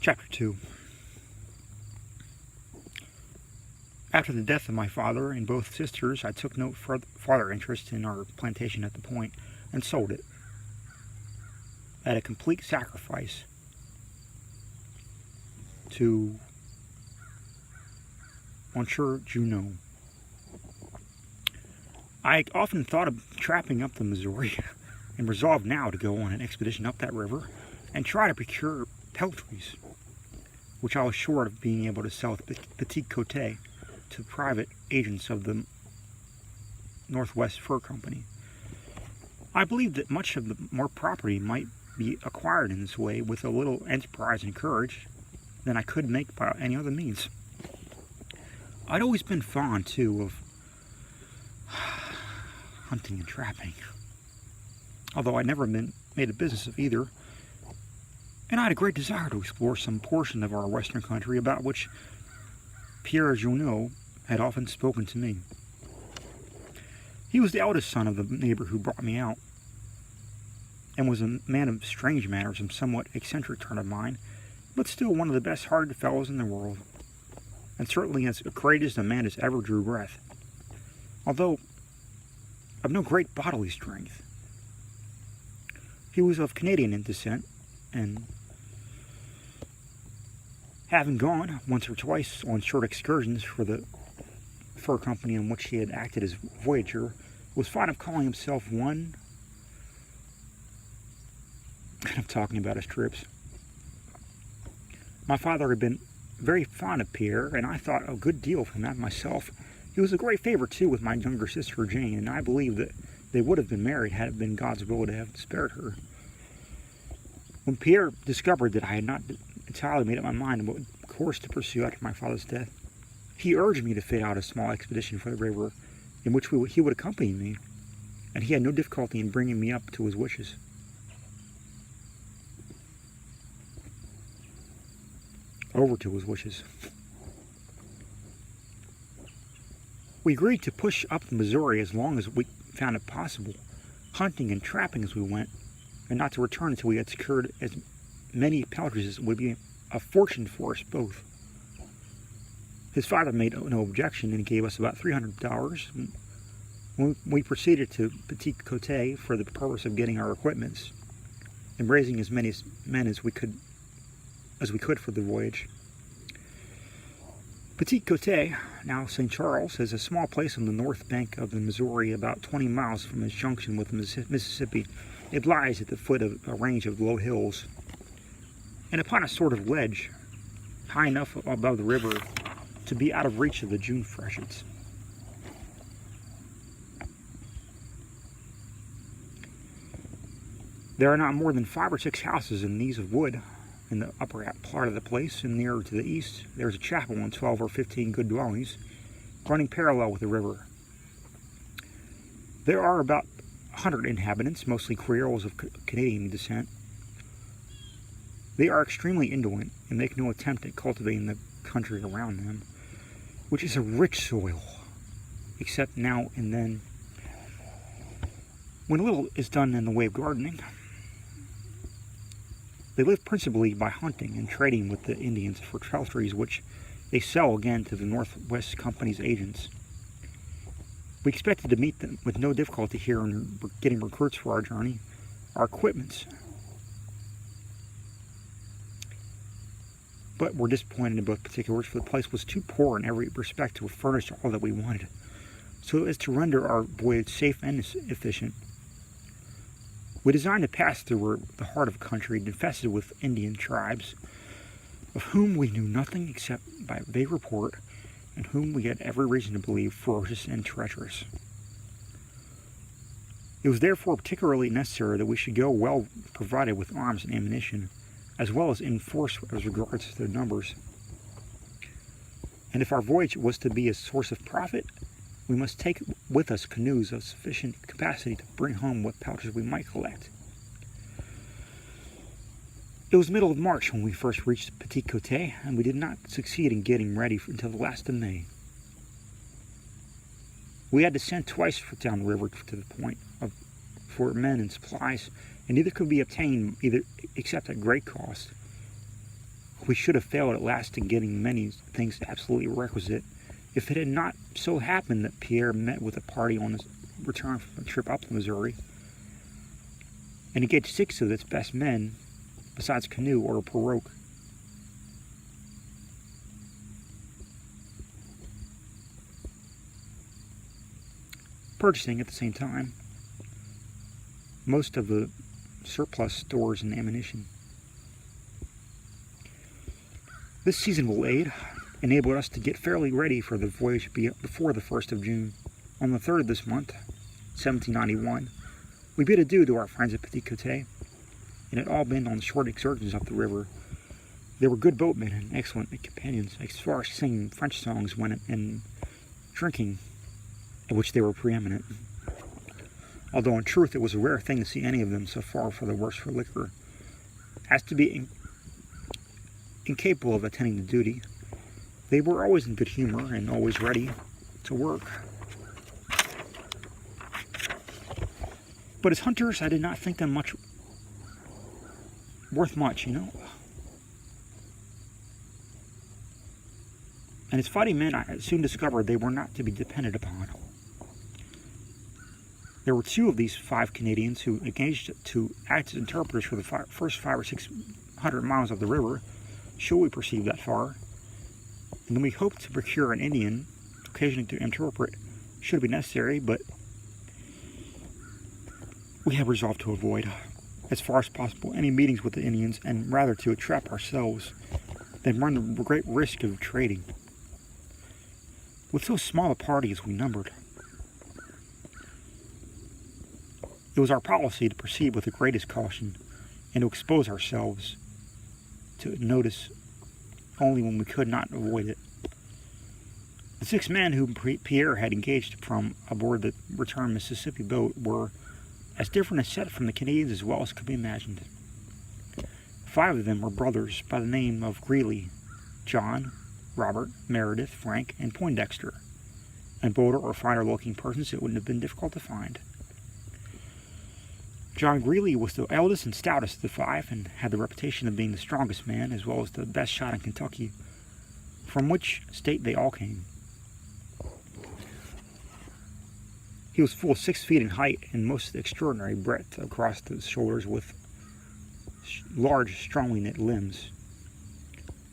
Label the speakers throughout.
Speaker 1: Chapter 2. After the death of my father and both sisters, I took no farther interest in our plantation at the point and sold it at a complete sacrifice to Monsieur Junot. I often thought of trapping up the Missouri and resolved now to go on an expedition up that river and try to procure peltries, which I was sure of being able to sell at Petit Cote to private agents of the Northwest Fur Company. I believed that much of the more property might be acquired in this way with a little enterprise and courage than I could make by any other means. I'd always been fond, too, of hunting and trapping, although I'd never made a business of either, and I had a great desire to explore some portion of our western country about which Pierre Junot had often spoken to me. He was the eldest son of the neighbor who brought me out, and was a man of strange manners and somewhat eccentric turn of mind, but still one of the best-hearted fellows in the world, and certainly as courageous a man as ever drew breath, although of no great bodily strength. He was of Canadian descent, and having gone once or twice on short excursions for the fur company in which he had acted as voyager, was fond of calling himself one. I'm talking about his trips. My father had been very fond of Pierre, and I thought a good deal of him myself. He was a great favorite, too, with my younger sister Jane, and I believe that they would have been married had it been God's will to have spared her. When Pierre discovered that I had not entirely made up my mind on what course to pursue after my father's death, he urged me to fit out a small expedition for the river in which he would accompany me, and he had no difficulty in bringing me up to his wishes. Over to his wishes. We agreed to push up the Missouri as long as we found it possible, hunting and trapping as we went, and not to return until we had secured as many peltries as would be a fortune for us both. His father made no objection and gave us about $300. We proceeded to Petit Cote for the purpose of getting our equipments and raising as many men as we could for the voyage. Petit Cote, now St. Charles, is a small place on the north bank of the Missouri, about 20 miles from its junction with the Mississippi. It lies at the foot of a range of low hills, and upon a sort of ledge, high enough above the river to be out of reach of the June freshets. There are not more than 5 or 6 houses, and these of wood, in the upper part of the place, and nearer to the east, there is a chapel and 12 or 15 good dwellings, running parallel with the river. There are about 100 inhabitants, mostly Creoles of Canadian descent. They are extremely indolent and make no attempt at cultivating the country around them, which is a rich soil, except now and then, when little is done in the way of gardening. They live principally by hunting and trading with the Indians for peltries, which they sell again to the Northwest Company's agents. We expected to meet them with no difficulty here in getting recruits for our journey, our equipments. But we're disappointed in both particulars, for the place was too poor in every respect to furnish all that we wanted, so as to render our voyage safe and efficient. We designed to pass through the heart of a country infested with Indian tribes, of whom we knew nothing except by vague report, and whom we had every reason to believe ferocious and treacherous. It was therefore particularly necessary that we should go well provided with arms and ammunition, as well as in force as regards their numbers. And if our voyage was to be a source of profit, we must take with us canoes of sufficient capacity to bring home what peltries we might collect. It was the middle of March when we first reached Petit Cote, and we did not succeed in getting ready until the last of May. We had to send twice down the river to the point for men and supplies, and neither could be obtained except at great cost. we should have failed at last in getting many things absolutely requisite if it had not so happened that Pierre met with a party on his return from a trip up the Missouri, and engaged 6 of its best men, besides canoe or a pirogue. Purchasing at the same time most of the surplus stores and ammunition. This season will enable us to get fairly ready for the voyage before the 1st of June. On the 3rd of this month, 1791, we bid adieu to our friends at Petit Côté, and had all been on short excursions up the river. They were good boatmen and excellent companions, as far as singing French songs went and drinking, at which they were preeminent. Although in truth it was a rare thing to see any of them so far for the worse for liquor as to be incapable of attending to duty. They were always in good humor and always ready to work. But as hunters, I did not think them worth much, And as fighting men, I soon discovered they were not to be depended upon. There were 2 of these 5 Canadians who engaged to act as interpreters for the first 500 or 600 miles of the river, should we proceed that far, and then we hoped to procure an Indian occasionally to interpret should it be necessary, but we have resolved to avoid, as far as possible, any meetings with the Indians, and rather to trap ourselves than run the great risk of trading. With so small a party as we numbered, it was our policy to proceed with the greatest caution and to expose ourselves to notice only when we could not avoid it. The 6 men whom Pierre had engaged from aboard the return Mississippi boat were as different a set from the Canadians as well as could be imagined. 5 of them were brothers by the name of Greeley, John, Robert, Meredith, Frank, and Poindexter, and bolder or finer looking persons it wouldn't have been difficult to find. John Greeley was the eldest and stoutest of the 5, and had the reputation of being the strongest man, as well as the best shot in Kentucky, from which state they all came. He was full 6 feet in height and most extraordinary breadth across the shoulders, with large, strongly knit limbs.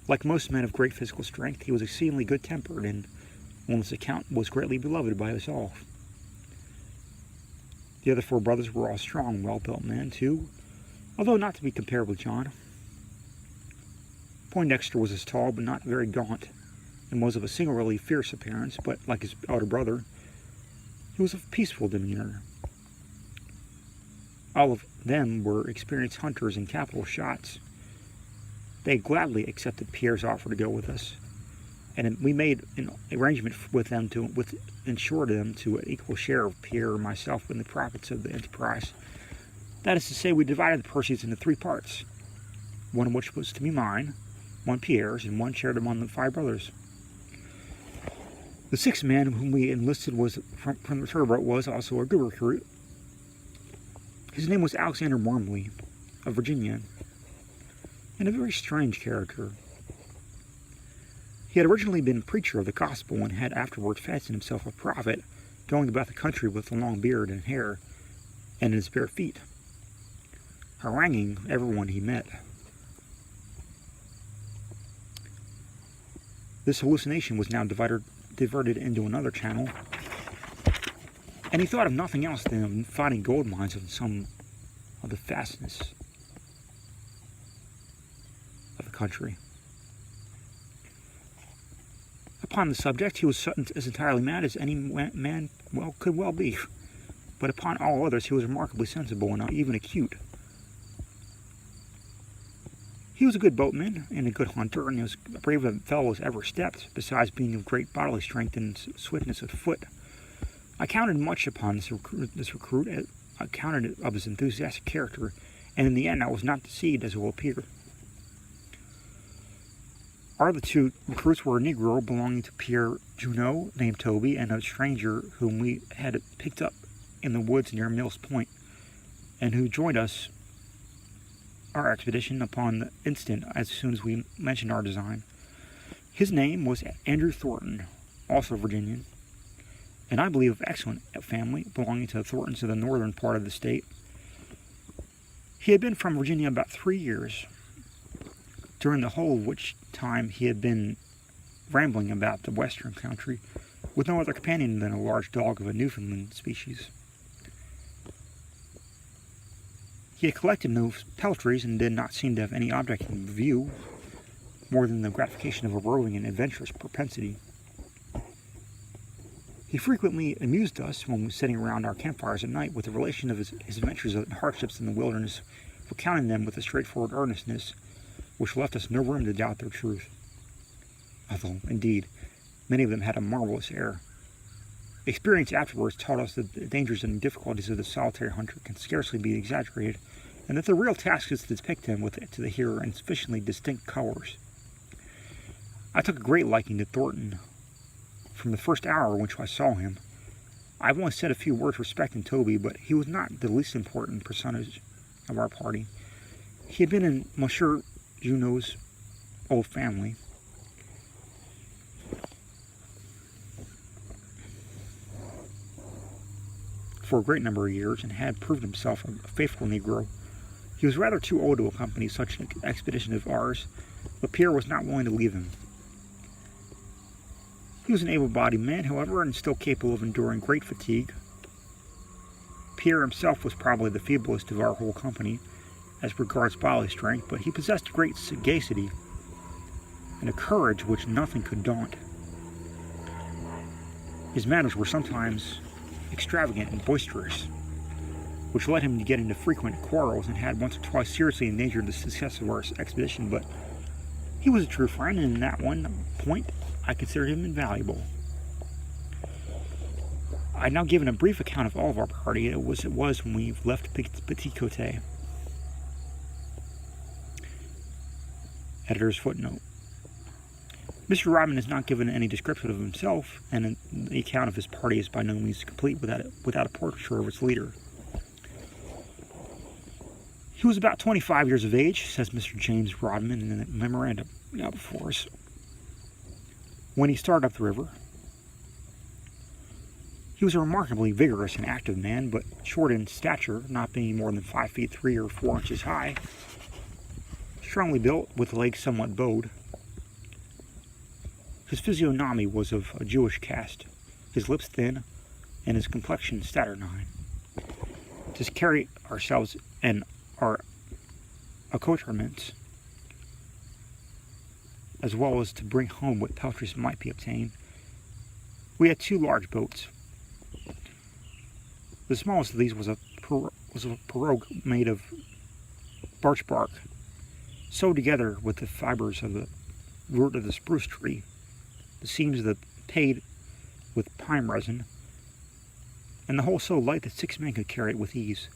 Speaker 1: Like most men of great physical strength, he was exceedingly good-tempered, and on this account was greatly beloved by us all. The other 4 brothers were all strong, well-built men, too, although not to be compared with John. Poindexter was as tall, but not very gaunt, and was of a singularly fierce appearance, but, like his elder brother, he was of peaceful demeanor. All of them were experienced hunters and capital shots. They gladly accepted Pierre's offer to go with us, and we made an arrangement with them to ensure them to an equal share of Pierre and myself in the profits of the enterprise. That is to say, we divided the proceeds into 3 parts, one of which was to be mine, one Pierre's, and one shared among the 5 brothers. The 6th man whom we enlisted was from the turboat was also a good recruit. His name was Alexander Wormley, a Virginian, and a very strange character. He had originally been a preacher of the gospel and had afterwards fancied himself a prophet, going about the country with a long beard and hair, and in his bare feet, haranguing everyone he met. This hallucination was now diverted into another channel, and he thought of nothing else than of finding gold mines in some of the fastnesses of the country. Upon the subject, he was as entirely mad as any man could well be, but upon all others he was remarkably sensible and even acute. He was a good boatman and a good hunter, and as brave a fellow as ever stepped, besides being of great bodily strength and swiftness of foot. I counted much upon this recruit, I counted of his enthusiastic character, and in the end I was not deceived, as it will appear. Our other 2 recruits were a Negro belonging to Pierre Junot, named Toby, and a stranger whom we had picked up in the woods near Mills Point, and who joined us our expedition upon the instant as soon as we mentioned our design. His name was Andrew Thornton, also Virginian, and I believe of excellent family, belonging to the Thorntons of the northern part of the state. He had been from Virginia about 3 years, during the whole of which time he had been rambling about the western country, with no other companion than a large dog of a Newfoundland species. He had collected no peltries and did not seem to have any object in view more than the gratification of a roving and adventurous propensity. He frequently amused us when we were sitting around our campfires at night with the relation of his adventures and hardships in the wilderness, recounting them with a straightforward earnestness which left us no room to doubt their truth, although, indeed, many of them had a marvelous air. Experience afterwards taught us that the dangers and difficulties of the solitary hunter can scarcely be exaggerated, and that the real task is to depict them to the hearer in sufficiently distinct colors. I took a great liking to Thornton from the first hour in which I saw him. I have only said a few words respecting Toby, but he was not the least important personage of our party. He had been in Monsieur Junot's old family, for a great number of years, and had proved himself a faithful Negro. He was rather too old to accompany such an expedition as ours, but Pierre was not willing to leave him. He was an able-bodied man, however, and still capable of enduring great fatigue. Pierre himself was probably the feeblest of our whole company, as regards bodily strength, but he possessed great sagacity and a courage which nothing could daunt. His manners were sometimes extravagant and boisterous, which led him to get into frequent quarrels and had once or twice seriously endangered the success of our expedition, but he was a true friend, and in that one point I considered him invaluable. I have now given a brief account of all of our party. It was when we left Petit Côté. Editor's footnote. Mr. Rodman has not given any description of himself, and the account of his party is by no means complete without a portraiture of its leader. He was about 25 years of age, says Mr. James Rodman in the memorandum now before us, when he started up the river. He was a remarkably vigorous and active man, but short in stature, not being more than 5 feet 3 or 4 inches high, strongly built, with legs somewhat bowed. His physiognomy was of a Jewish cast, his lips thin, and his complexion saturnine. To carry ourselves and our accoutrements, as well as to bring home what peltries might be obtained, we had 2 large boats. The smallest of these was a pirogue made of birch bark, sewed together with the fibers of the root of the spruce tree, the seams of the paid with pine resin, and the whole so light that 6 men could carry it with ease.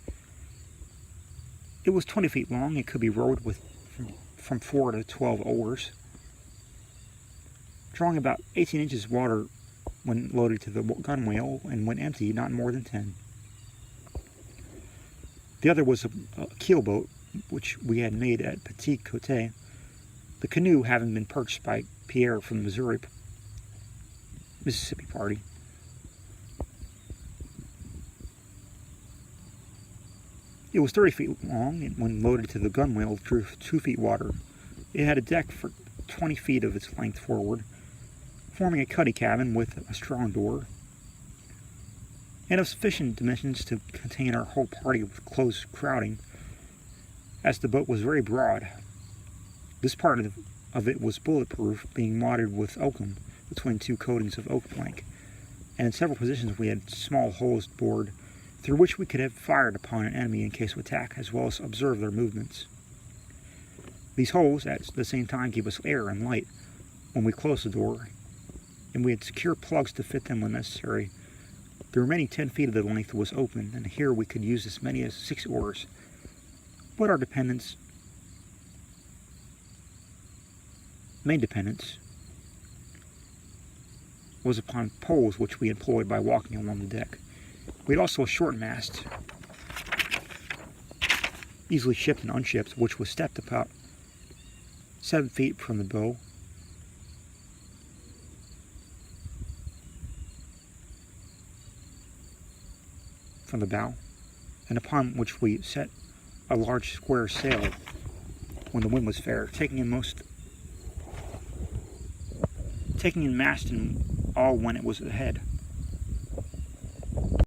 Speaker 1: It was 20 feet long. It could be rowed with from 4 to 12 oars, drawing about 18 inches water when loaded to the gunwale, and when empty, not more than 10. The other was a keel boat, which we had made at Petit Côté, the canoe having been purchased by Pierre from the Mississippi party. It was 30 feet long, and when loaded to the gunwale, drew 2 feet water. It had a deck for 20 feet of its length forward, forming a cuddy cabin with a strong door, and of sufficient dimensions to contain our whole party with close crowding, as the boat was very broad. This part of it was bulletproof, being wadded with oakum between 2 coatings of oak plank, and in several positions we had small holes bored, through which we could have fired upon an enemy in case of attack, as well as observe their movements. These holes at the same time gave us air and light when we closed the door, and we had secure plugs to fit them when necessary. The remaining 10 feet of the length was open, and here we could use as many as 6 oars. But our main dependence was upon poles which we employed by walking along the deck. We had also a short mast easily shipped and unshipped, which was stepped about 7 feet from the bow. From the bow, and upon which we set a large square sail when the wind was fair, taking in mast and all when it was ahead.